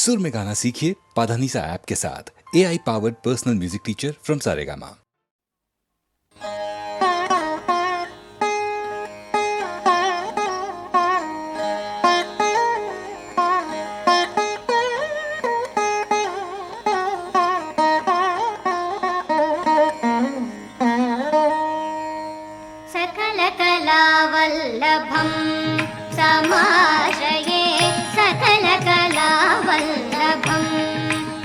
सुर में गाना सीखिए पाधानीसा ऐप के साथ। AI powered personal music teacher from Saregama. सकलकलावल्लभं समाश्रये सकलकलावल्लभं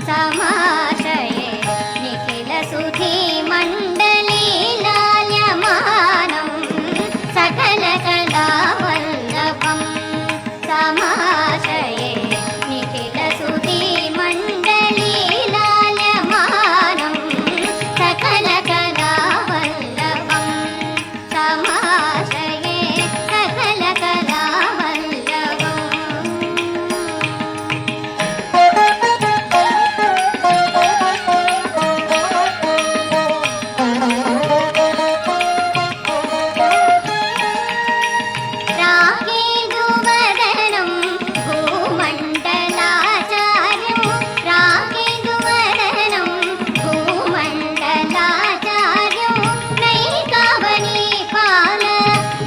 समाश्रये निखिलसुधीमण्डलीलाल्यमानं सकलकलावल्लभं समाश्रये निखिलसुधीमण्डलीलाल्यमानं सकलकलावल्लभं समाश्रये राकेन्दुवदनं भूमण्डलाचार्यं राकेन्दुवदनं भूमण्डलाचार्यं नैकावनीपाल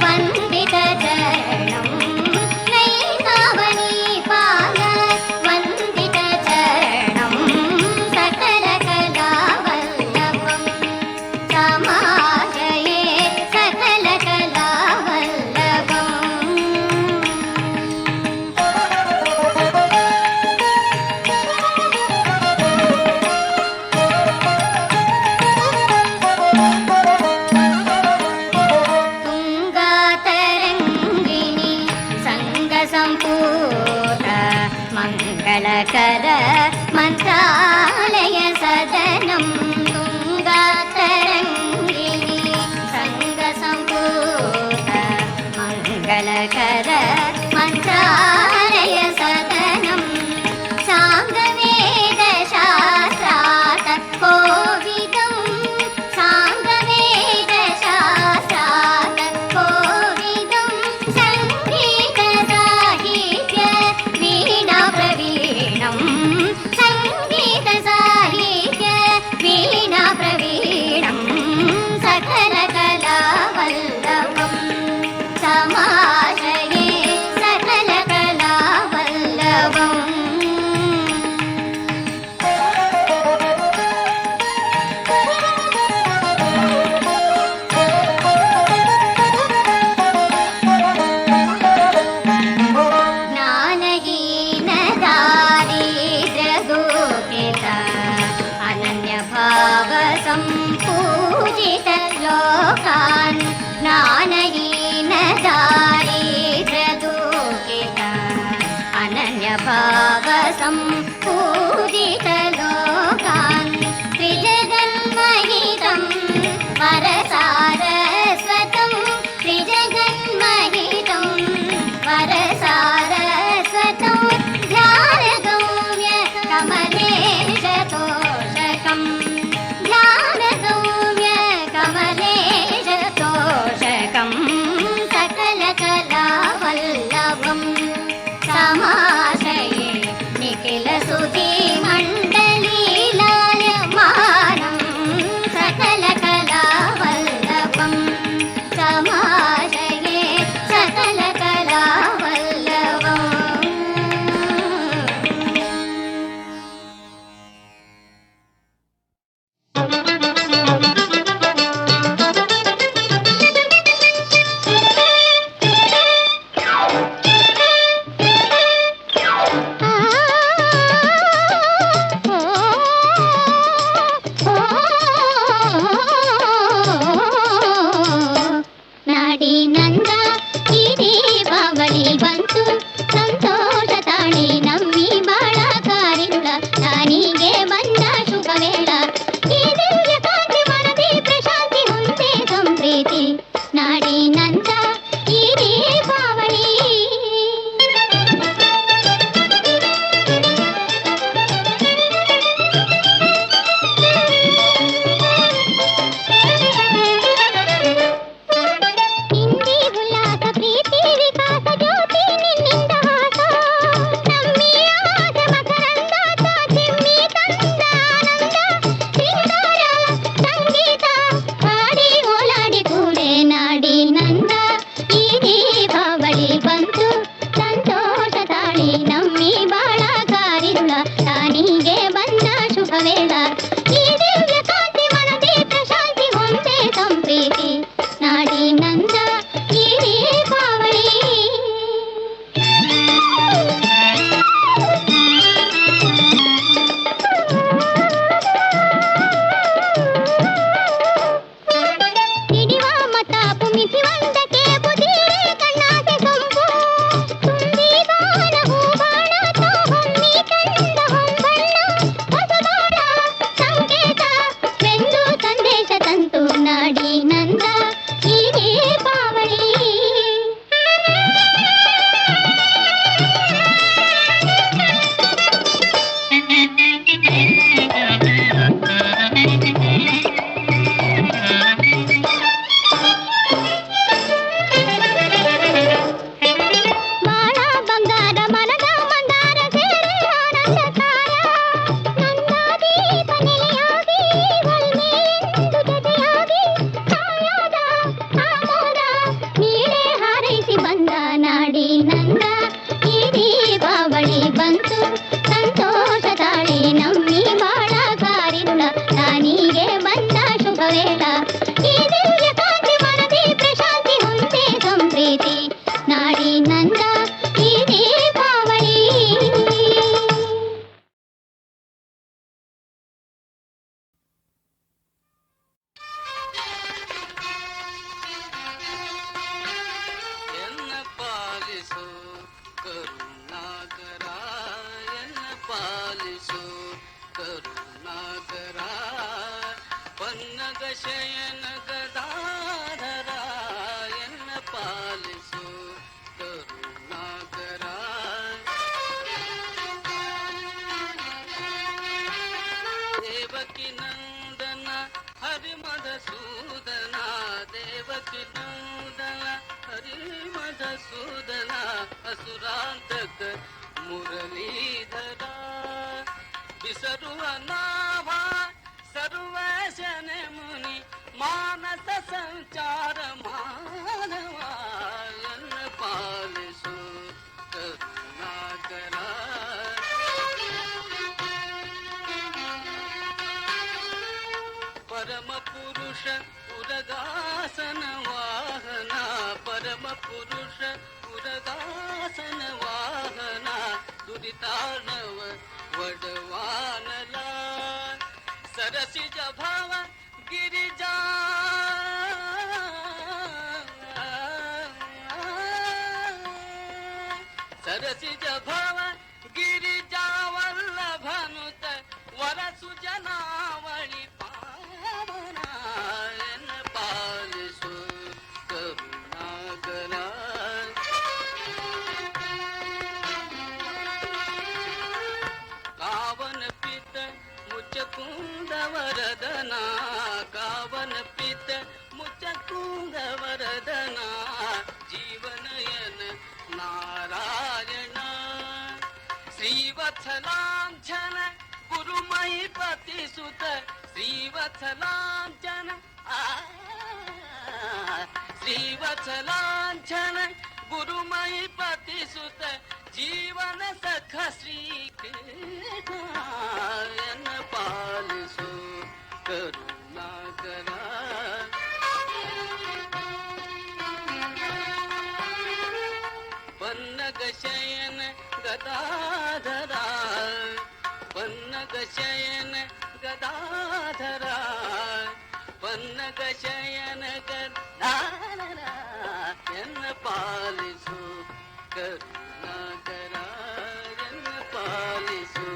वन्दितचरणं नैकावनीपाल वन्दितचरणं सकलकलावल्लभं समाश्रये सकलकलावल्लभम् तुङ्गातरङ्गिनी सङ्गसम्पूर्ण मङ्गलकर मन्त्रालय सदनं तुङ्गातरङ्गिनी सङ्गसम्पूर्ण मङ्गलकर मन्त्रालय सदनं साङ्गवेदशास्त्रात् कोविदं साङ्गवेदशास्त्रात् कोविदं सङ्गीतसाहित्य वीणाप्रवीणं सङ्गीतसाहित्य वीणाप्रवीणं सकलकलावल्लभं समाश्रये सकलकलावल्लभम् ज्ञानहीनदारिद्र्यदुःखित अनन्यभावसम्पूजितलोकान् ज्ञानहीनदारिद्र्यदुःखित अनन्यभावसम्पूजितलोकान् त्रिजगन्महितं वरसारस्वतं त्रिजगन्महितं वरसारस्वतं ध्यानगम्य कमलेशतोषकं ध्यानगम्य कमलेशतोषकं सकलकलावल्लभं समाश्रये निखिलसुधीमण्डलीलाल्यमानं सकलकलावल्लभं समाश्रये सकलकलावल्लभम् ಪಾಲಿಸು ಕರುಣಾಕರ ಪನ್ನಗ ಶಯನ ಗದಾಧರ ಎನ್ನ ಪಾಲಿಸು ಕರುಣಾಕರ ದೇವಕಿ ನಂದನ ಹರಿ ಮಧುಸೂದನ ದೇವಕಿ ನಂದನ ಹರಿ ಮಧುಸೂದನ ಅಸುರಾಂತಕ ಮುರಳೀಧರ ಬಿಸರುವ ನಾಭ ಸರ್ವಶನೆ ಮುನಿ ಮಾನಸ ಸಂಚಾರ ಮಾನವ ಎನ್ನ ಪಾಲಿಸು ಕರುಣಾಕರ ಪರಮ ಪುರುಷ ಉರಗಾಸನ ವಾಹನ ಪರಮ ಪುರುಷ ಉರಗಾಸನ ವಾಹನ ದುರಿತಾರ್ಣವ ವಡವಾನಲ ಸರಸಿಜ ಭಾವ ಗಿರಿಜಾ ಸರಸಿಜ ಭಾವ ಗಿರಿಜಾ ವಲ್ಲಭನುತ ವರಸು ಜನಾವಳಿ ಪಾವನ ಎನ್ನ ಪಾಲಿಸು ಕರುಣಾಕರ ಕಾವನ ಪಿತ ಮುಚ್ಚಕುಂದ ವರದನ ಕಾವನ ಪಿತ ಮುಚ್ಚಕುಂದ ವರದನ ಜೀವನಯನ ನಾರಾಯಣ ಶ್ರೀವತ್ಸಲಾಂಛನ ಗುರುಮಹಿಪತಿ ಸುತ ಶ್ರೀವತ್ಸಲಾಂಛನ ಶ್ರೀವತ್ಸಲಾಂಛನ ಗುರುಮಹಿಪತಿ ಸುತ ಜೀವನ ಸಖ ಶ್ರೀಕೃಷ್ಣ ಎನ್ನ ಪಾಲಿಸು ಕರುಣಾಕರ ಪನ್ನಗ ಶಯನ ಗದಾಧರ ಪನ್ನಗ ಶಯನ ಗದಾಧರ ಪನ್ನಗ ಶಯನ ಗದಾಧರ ಎನ್ನ ಪಾಲಿಸು ಕರುಣಾಕರ ಎನ್ನ ಪಾಲಿಸು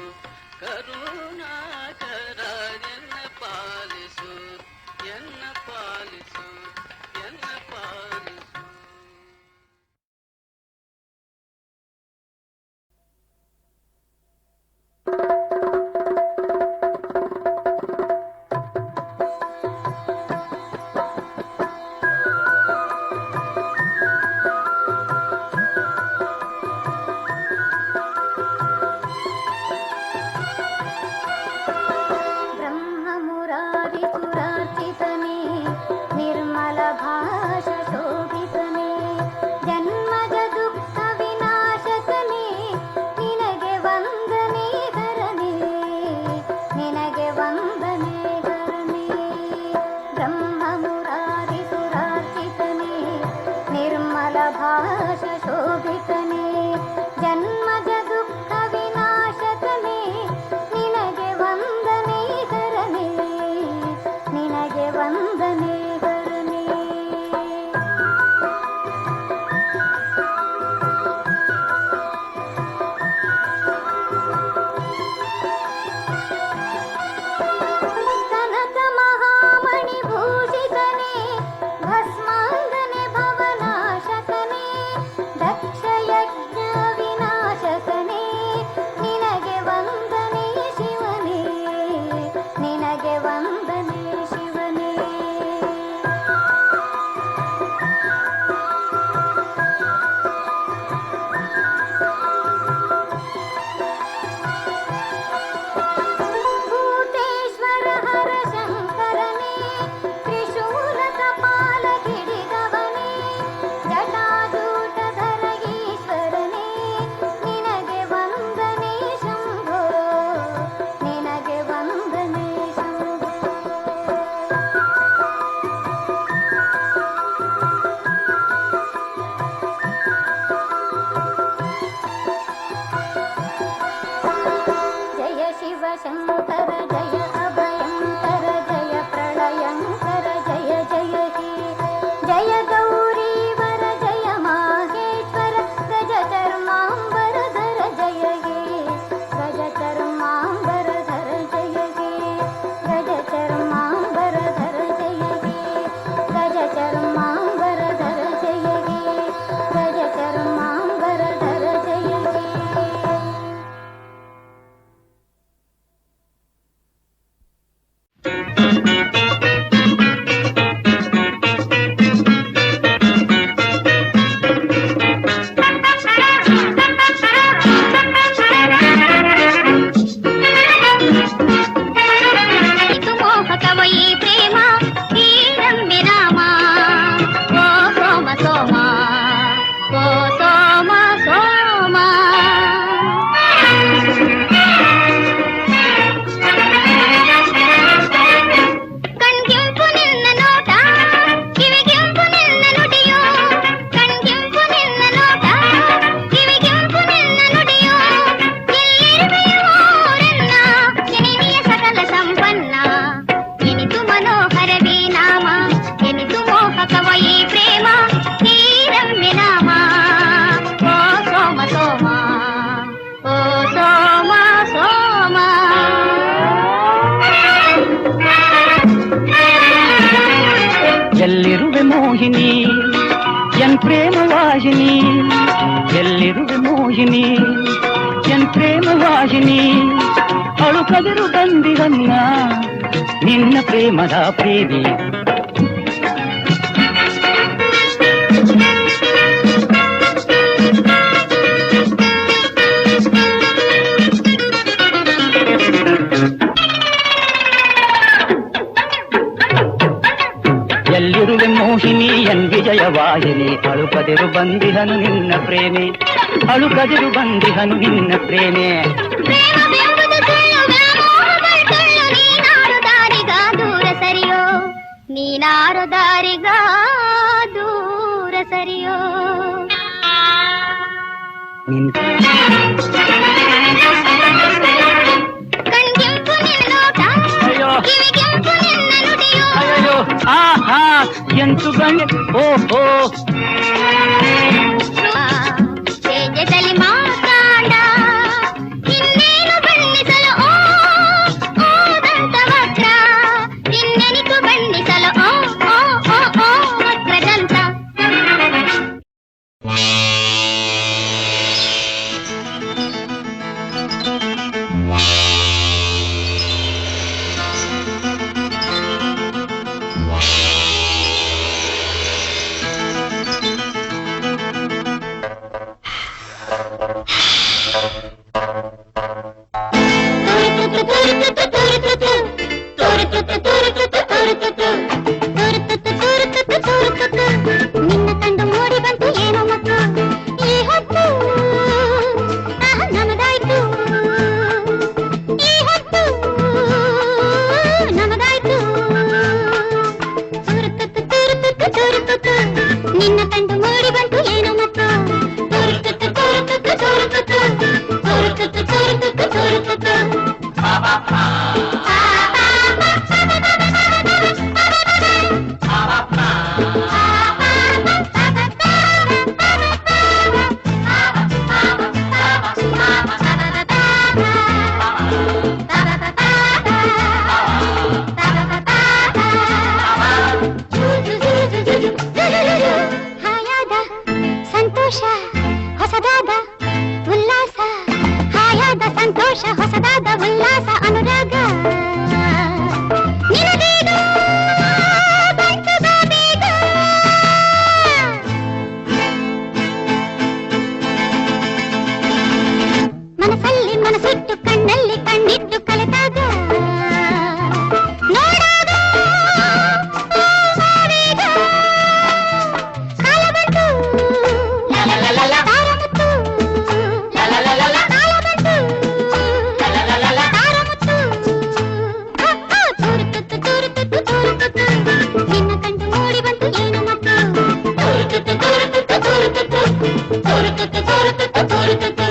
ಕರುಣಾಕರ ಎನ್ನ ಪಾಲಿಸು ಎನ್ನ ಪಾಲಿಸು ಎನ್ನ ಪಾಲಿಸು. कर्मा ಮೋಹಿನಿ ಎನ್ ಪ್ರೇಮ ವಾಹಿನಿ ಎಲ್ಲಿರುವೆ ಮೋಹಿನಿ ಎನ್ ಪ್ರೇಮ ವಾಹಿನಿ ಅಳುಕದಿರು ಬಂದಿರನ್ನ ನಿನ್ನ ಪ್ರೇಮದ ಪ್ರೇಮಿ ಎಲ್ಲಿರುವೆ ಮೋಹಿನಿ ಎನ್ ವಿಜಯವಾಹಿನಿ ಅಳುಕದಿರು ಬಂದಿಹನು ನಿನ್ನ ಪ್ರೇಮೆ ಅಳುಕದಿರು ಬಂದಿಹನು ನಿನ್ನ ಪ್ರೇಮೆ ಪ್ರೇಮವೆಂಬುದು ಸುಳ್ಳು, ವ್ಯಾಮೋಹಗಳು ಸುಳ್ಳು, ನೀನಾರು ದಾರಿಗ ದೂರ ಸರಿಯೋ, ನೀನಾರು ದಾರಿಗ ದೂರ ಸರಿಯೋ. ಕಣ್ಗೆಂಪು ನಿನ್ನೋಟ, ಅಯ್ಯೋ ಕಿವಿಗೆಂಪು ನಿನ್ನ ನುಡಿಯೋ. ಅಯ್ಯೋ ಆಹಾ ಎಂತು ಗಂಗೆ ಓಹೋ ತೇಜದಲ್ಲಿ ಮಾತಾಡ ಇನ್ನೇನು ಬಣ್ಣಿಸಲು ಓ ಓ ದಂತವಕ್ರ, ಇನ್ನೆನಿತು ಬಣ್ಣಿಸಲು ಓ ಓ ಓ ಓ ವಕ್ರದಂತ. ನಿನ್ನ ಕಂಡು ಮೂಡಿ ಬಂತು ಏನೋ ಮತ್ತು ಈ ಹೊತ್ತು ನಮದಾಯ್ತು, ಈ ಹೊತ್ತು ನಮದಾಯ್ತು. ತುರುತುತ್ತು ತುರುತುತ್ತು ತುರುತುತ್ತು ನಿನ್ನ ಕಂಡು ಮೂಡಿ ಬಂತು ಏನೋ ಮತ್ತು ತುರುತುತ್ತು ತುರುತುತ್ತು ತುರುತುತ್ತು ತುರುತುತ್ತು ತುರುತುತ್ತು ತುರುತುತ್ತು. ಹಾಯಾದ ಸಂತೋಷ ಹೊಸದಾದ ಉಲ್ಲಾಸ, ಹಾಯಾದ ಸಂತೋಷ ಹೊಸದಾದ ಉಲ್ಲಾಸ ಅನುರಾಗ ನಿನಗೀಗ ಬಂತು ಬಾ ಬೇಗ. ಮನಸ್ಸಲ್ಲಿ ಮನಸ್ಸಿಟ್ಟು ಕಣ್ಣಲ್ಲಿ ಕಣ್ಣಿಟ್ಟು ಕಲೆತಾಗ ನೋಡಾಗ ಆವೇಗ. ಕಾಲ ಬಂತು ತಾರಮುತ್ತು, ಕಾಲ ಬಂತು ತಾರಮುತ್ತು. ತುರುತುತ್ತು ತುರುತುತ್ತು ತುರುತುತ್ತು ನಿನ್ನ ಕಂಡು ಮೂಡಿ ಬಂತು ಏನು ಮತ್ತು ತುರುತುತ್ತು ತುರುತುತ್ತು ತುರುತುತ್ತು ತುರುತುತ್ತು ತುರುತುತ್ತು ತುರುತುತ್ತು.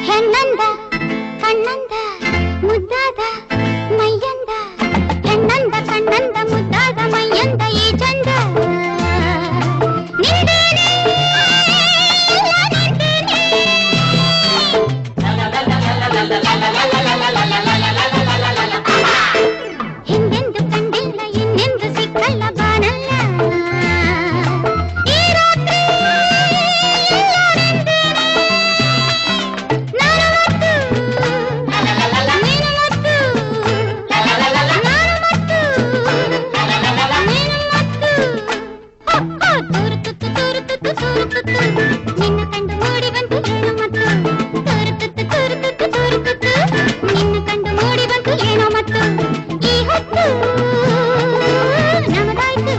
ಹೆಣ್ಣಂದ ಕಣ್ಣಂದ ಮುದ್ದಾದ ಮೈಯಂದ, ಹೆಣ್ಣಂದ ಕಣ್ಣಂದ ಮುದ್ದಾದ ಮೈಯಂದ ಈ ಚಂದ ನಿಂದೇನೆ ಎಲ್ಲ ನಿಂದೇನೆ. ಹಿಂದೆಂದು ಕಂಡಿಲ್ಲ ಇನ್ನೆಂದು ಸಿಕ್ಕಲ್ಲ ಬಾನಲ್ಲ, ಈ ರಾತ್ರಿ ಎಲ್ಲ ನಿಂದೇನೆ. ನಾನು ಮತ್ತು ನೀನು ಮತ್ತು ನಾನು ಮತ್ತು ನೀನು ಮತ್ತು ತುರುತುತ್ತು ತುರುತುತ್ತು ತುರುತುತ್ತು ನಿನ್ನ ಕಂಡು ಮೂಡಿ ಬಂತು ಏನೋ ಮತ್ತು ತುರುತುತ್ತು ತುರುತುತ್ತು ತುರುತುತ್ತು ನಿನ್ನ ಕಂಡು ಮೂಡಿ ಬಂತು ಏನೋ ಮತ್ತು ಈ ಹೊತ್ತು ನಮದಾಯ್ತು,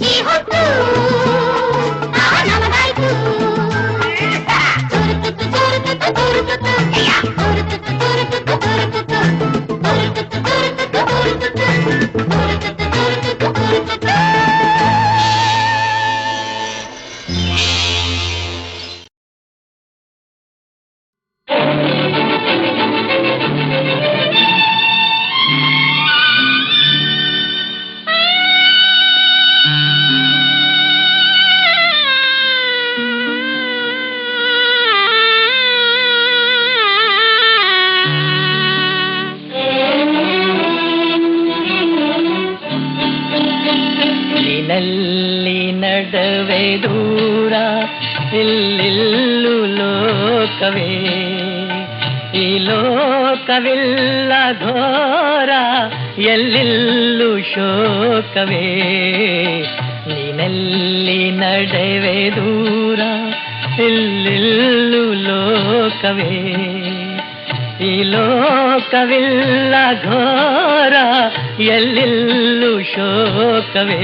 ಈ ಹೊತ್ತು ನಮದಾಯ್ತು. ತುರುತುತ್ತು ತುರುತುತ್ತು ತುರುತುತ್ತು ತುರುತುತ್ತು ತುರುತುತ್ತು ತುರುತುತ್ತು ತುರುತುತ್ತು ತುರುತುತ್ತು ತುರುತುತ್ತು ತುರುತುತ್ತು ತುರುತುತ್ತು ತುರುತುತ್ತು. ನಡುವೆ ದೂರ ಇಲ್ಲಿಲ್ಲು ಲೋಕವೇ ಈ ಲೋಕವಿಲ್ಲ ಘೋರ ಎಲ್ಲಿಲ್ಲು ಶೋಕವೇ ನೀನಲ್ಲಿ ನಡೆವೆ ದೂರ ಇಲ್ಲಿಲ್ಲು ಲೋಕವೇ ಈ ಲೋಕವಿಲ್ಲ ಘೋರ ಎಲ್ಲಿಲ್ಲು ಶೋಕವೇ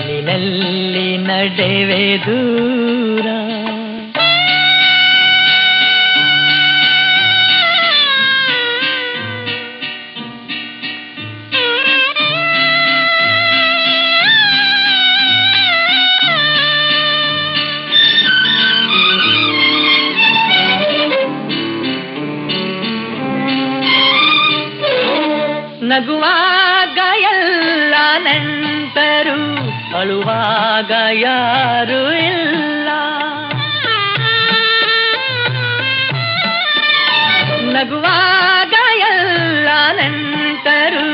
ನೀನಲ್ಲಿ ನಡೆವೆ ದೂರ ನಗುವಾಗ ಎಲ್ಲ ನೆಂಟರು ಅಳುವಾಗ ಯಾರು ಇಲ್ಲ ನಗುವಾಗ ಎಲ್ಲ ನೆಂಟರು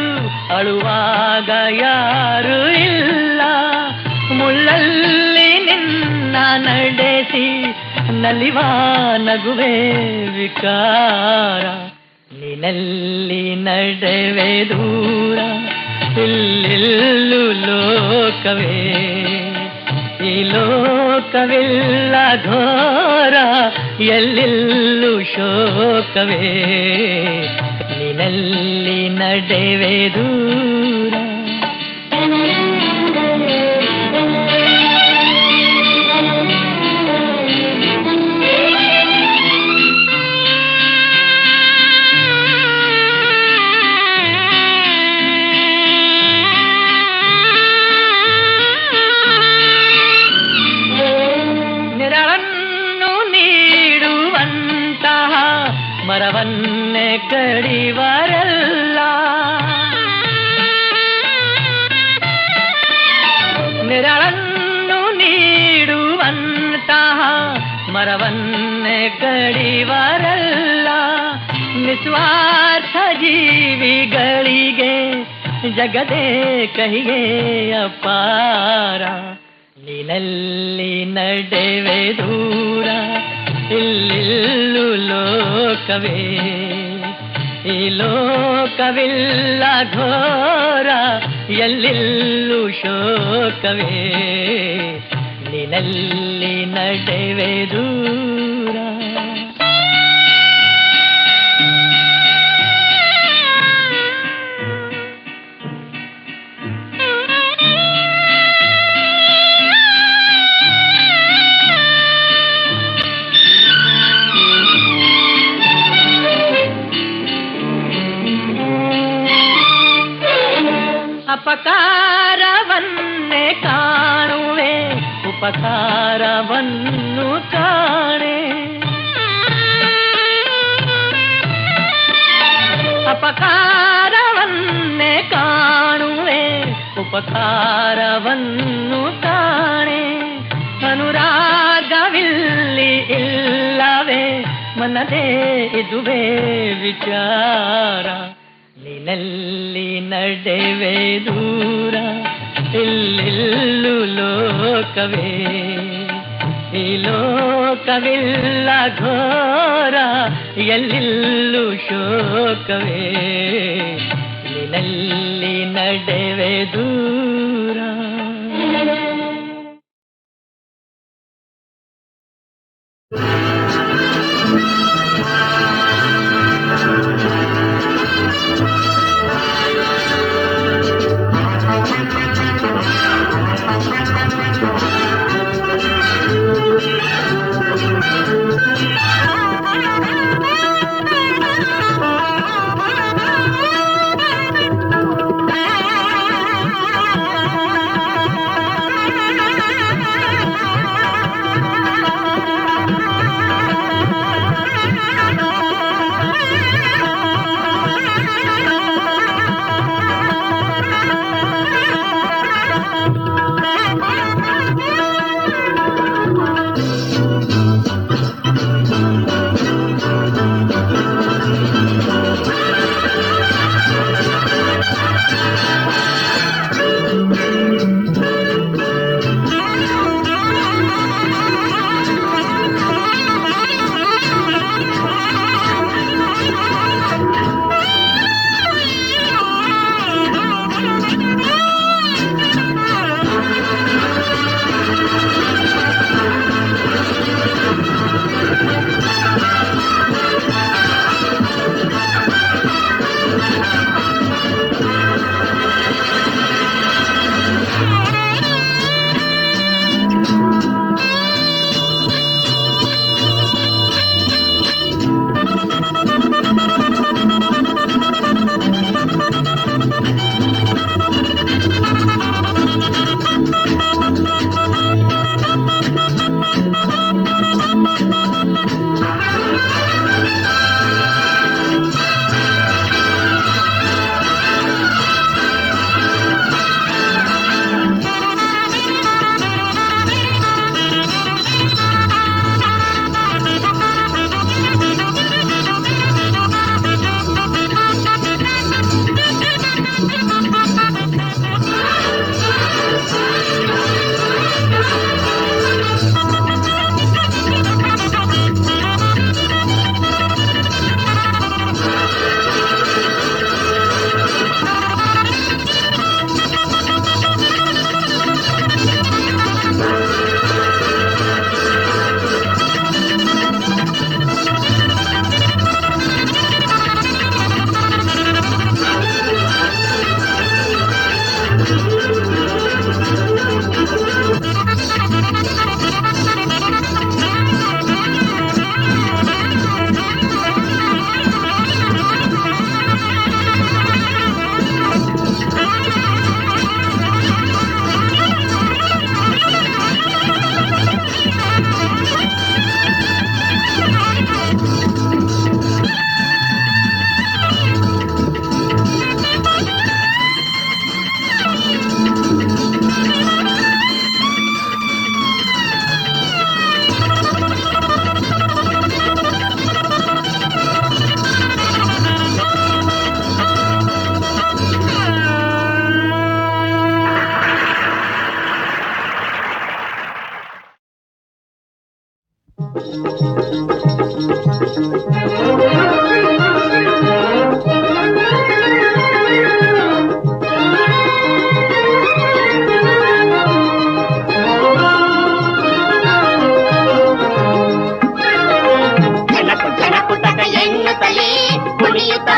ಅಳುವಾಗ ಯಾರು ಇಲ್ಲ ಮುಳ್ಳಲ್ಲಿ ನಿನ್ನ ನಡೆಸಿ ನಲಿವ ನಗುವೆ ವಿಕಾರ ನೀನಲ್ಲಿ ನಡೆವೆ ದೂರ ಇಲ್ಲಿಲ್ಲು ಲೋಕವೇ ಈ ಲೋಕವಿಲ್ಲ ಘೋರ ಎಲ್ಲಿಲ್ಲು ಶೋಕವೇ ನೀನಲ್ಲಿ ನಡೆವೆ ದೂರ ಮರವನ್ನೇ ಕಡಿವರಲ್ಲ ನೆರಳನ್ನು ನೀಡುವಂತಹ ಮರವನ್ನೇ ಕಡಿವರಲ್ಲ ನಿಸ್ವಾರ್ಥ ಜೀವಿಗಳಿಗೆ ಜಗದೇ ಕಹಿಗೆ ಅಪಾರ ನೀನಲ್ಲಿ ನಡೆವೆ ದೂರ ಇಲ್ಲಿಲ್ಲು ಲೋಕವೇ ಈ ಲೋಕವಿಲ್ಲ ಘೋರ ಎಲ್ಲಿಲ್ಲು ಶೋಕವೇ ನೀನಲ್ಲಿ ನಡೆವೆ ದೂರ ಅಪಕಾರವನ್ನೇ ಕಾಣುವೆ ಉಪಕಾರವನ್ನು ಕಾಣೆ ಅಪಕಾರವನ್ನೇ ಕಾಣುವೆ ಉಪಕಾರವನ್ನು ಕಾಣೆ ಅನುರಾಗವಿಲ್ಲಿ ಇಲ್ಲವೇ ಮನದೇ ಇದುವೇ ವಿಚಾರ ನೀನಲ್ಲಿ ನಡೆವೆ ದೂರ ಇಲ್ಲಿಲ್ಲು ಲೋಕವೇ ಈ ಲೋಕವಿಲ್ಲ ಘೋರ ಎಲ್ಲಿಲ್ಲು ಶೋಕವೇ ನೀನಲ್ಲಿ ನಡೆವೆ ದೂರ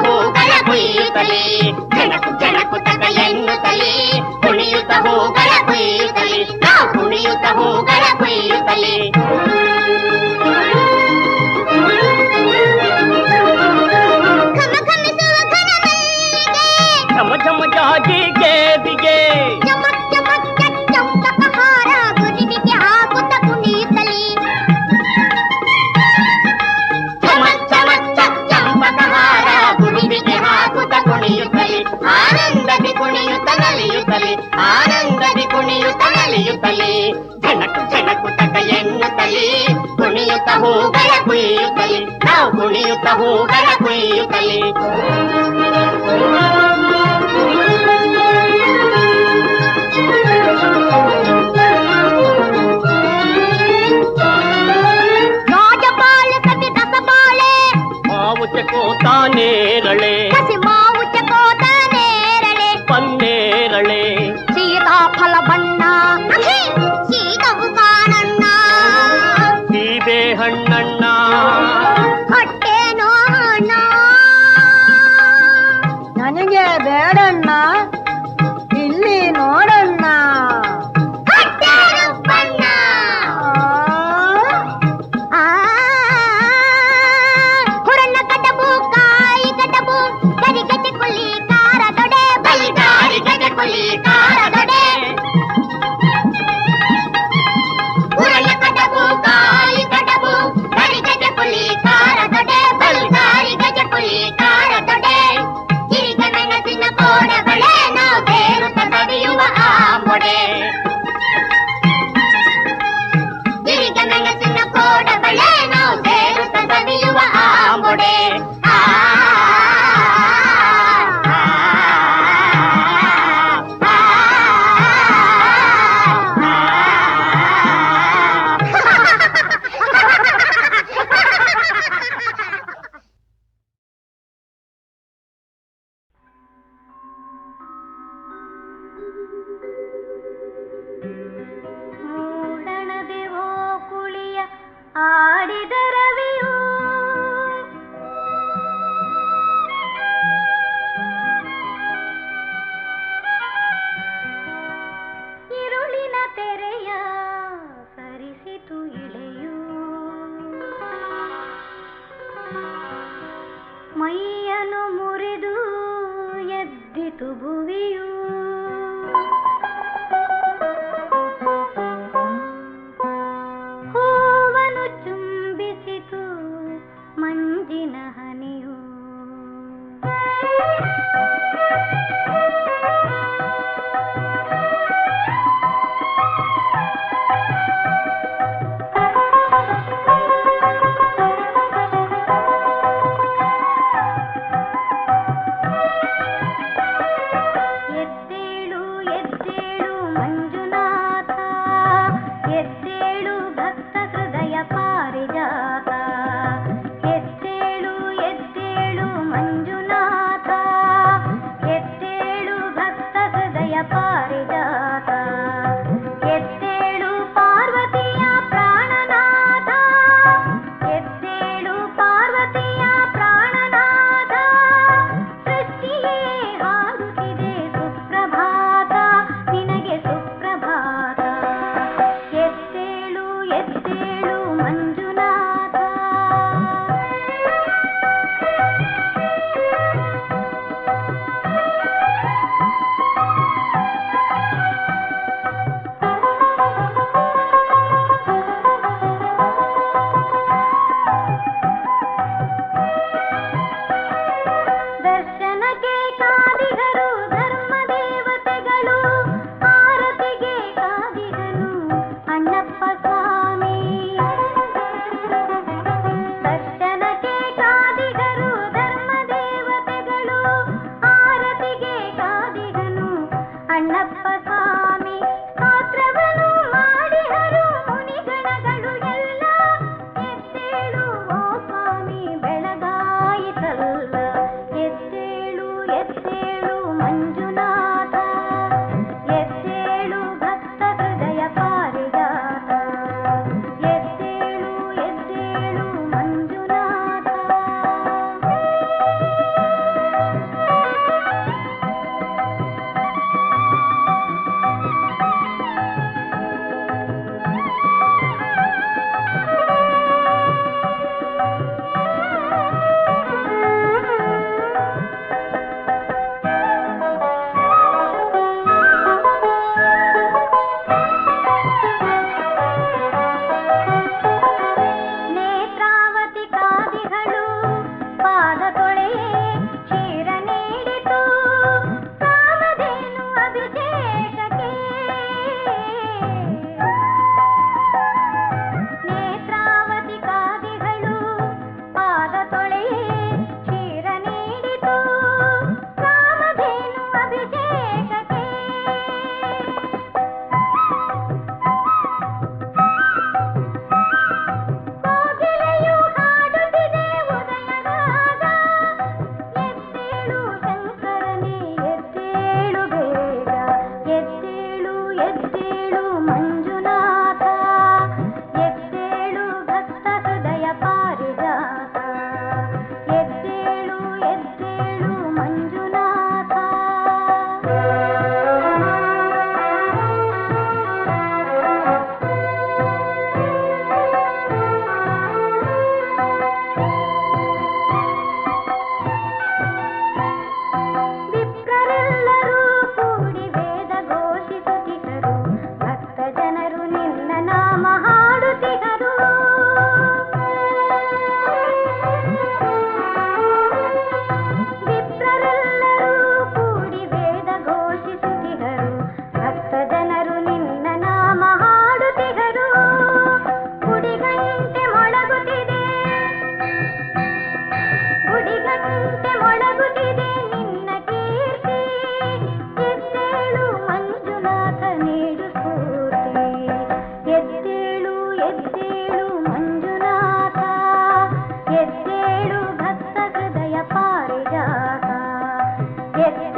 ಹೂಗಳ ಕುಯ್ಯುತ್ತಲೇ ಜನಕು ಜನಕು ತಗ ಎನ್ನುತ್ತಲೇ ಕುಣಿಯುತ್ತ ಹೂಗಳ ಕುಯ್ಯುತ್ತಲೇ ನಾವು ಕುಣಿಯುತ್ತ ಹೂಗಳ ಕುಯ್ಯುತ್ತಲೇ ಘಮ ಘಮ ಜಾಜಿ ಗೇದಿಗೆ ಚಮಕ್ ಚಮಕ್ ಚಂಪಕಹಾರ ಗುರಿವಿಗೆ ಹಾಕುತ್ತ ಕುಣಿಯುತ್ತಲೇ ಚಮಕ್ ಚಮಕ್ ಚಂಪಕಹಾರ ಗುಡಿವಿಗೆ ಹಾಕುತ್ತ ಕುಣಿಯುತ್ತಲೇ ಆನಂದದಿ ಕುಣಿಯುತ್ತ ನಲಿಯುತ್ತಲೇ ಆನಂದದಿ ಕುಣಿಯುತ್ತ ನಲಿಯುತ್ತಲೇ ಜನಕು ಜನಕು ತಕ ಎನ್ನುತ್ತಲೇ ಕುಣಿಯುತ್ತ ಹೂಗಳ ಕುಯ್ಯುತ್ತಲೇ ನಾವು ಕುಣಿಯುತ್ತ ಹೂಗಳ ಕುಯ್ಯುತ್ತಲೇ ರಾಜಪಾಲೆ ಕತಿ ರಸಬಾಳೆ ಮಾವು ಚಕೋತ ನೇರಳೆ ಕಸಿ ಮಾವು ಚಕೋತ ನೇರಳೆ ಪನ್ನೇರಳೆ ಸೀತಾಫಲ ಬಣ್ಣ ಸೀತವು ಕಾಣಣ್ಣ ಸೀಬೆ ಹಣ್ಣಣ್ಣ ಹೊಟ್ಟೆನೋ ಹಣ್ಣ ನನಗೆ ಬೇಡಣ್ಣ ಇಲ್ಲಿ ನೋಡಣ್ಣ ಹೊಟ್ಟೆನೋ ಬಣ್ಣ ಹುರಣ್ಣ ಕಟಬು ಕಾಯಿ ಕಟಬು ಗರಿ ಗಜೆ ಕೊಲ್ಲಿ ಕಾರ ದೊಡೆ ಬಲಿದಾರಿ ಗಜೆ ಕೊಲ್ಲಿ ಕಾರ ದೊಡೆ ಹುರಣ್ಣ ಕಟಬು ಕಾಯಿ ಕಟಬು ಗರಿ ಗಜೆ ಕೊಲ್ಲಿ ಕಾರ ದೊಡೆ ಬಲಿದಾರಿ ಗಜೆ ಕೊಲ್ಲಿ ಕಾರ ದೊಡೆ ಹಿರಿಗ ಮೆಣಸಿನ ಕೋಡಬಳೆ ನಾವು ಬೇರುತ್ತ ಕವಿಯುವ ಆಂಬೊಡೆ ಹಿರಿಗ ಮೆಣಸಿನ ಕೋಡಬಳೆ ನಾವು ಬೇರುತ್ತ ಕವಿಯುವ ಆಂಬೊಡೆ ಮೂಡಣದೆವೋ ಕುಳಿಯ ಆಡಿದ ರವಿಯು ഇരുളിನ ತೆರೆಯ ಸರಿಸಿತು ಇಳೆಯು ಮೈಯನು ಮುರಿದು ಎದ್ದಿತು ಭುವಿಯು ಹೂವನು ಚುಂಬಿಸಿತು ಮಂಜಿನ ಹನಿಯು ಎದ್ದೆ ಎತ್ತ